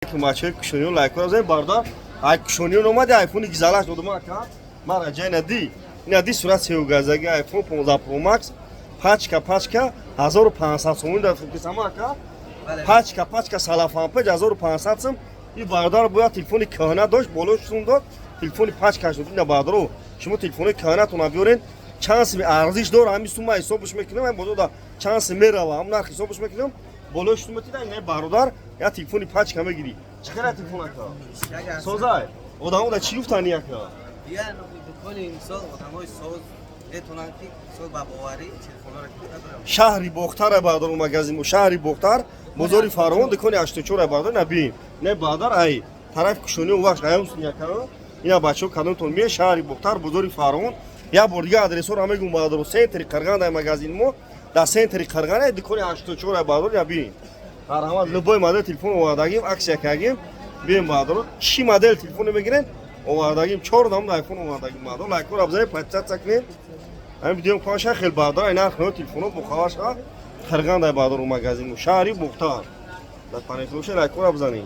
Maçı kuşunuyor, like'lar zaten barda. Ay kuşunuyor olmadı iPhone güzel oldu mu aka? Mara cayna di. Ne surat sev gazagi iPhone 15 Pro Max. Paçka 1500 so'm da fikrsam aka. Paçka salafan pej 1500 so'm. این بردار باید تلفن کهنه داشت بالاش داد تلفن پاچکش داد این بردارو شما تلفن کهنه‌تون بیارین چانس می ارزش داره همین سوم حسابش میکنم من بازو دا چانس میره و هم نرخ حسابش میکنم بالاش تو میتونی نه بردار یا تلفن پاچکه میگیری چقدر تلفن اکا سوزای odamı da çiğ uftani aka ya no میکنیم سال odamı ساز اتونن کی سال بابواری تلفن‌ها رو شهری بختر بردار مغازین و شهری بختر بازاری فرمان دکانی 84 بردار نبین نه بردار ای طرف کشونی اون وقت قیام سنیا کنه اینا بچه‌ها کدومتون میه شهری بختر بازاری فرمان یا بردگاه آدرس رو همه گم بردار سنتری قرغان دای مغازین مو دا سنتری قرغان دکانی 84 بردار نبین هر همه لبای مدل تلفن اومدگیم عکس یکگیم بیم بردار چی مدل تلفن میگیرن اومدگیم 4 دام آیفون اومدگیم بردار لایک رو ابزار 50 سکنین هم دیدم کاش خیلی بردار اینا خونه تلفن بخواش ها قرغان دای بردار مغازین شهری بختر در پناه فروش لایک رو بزنید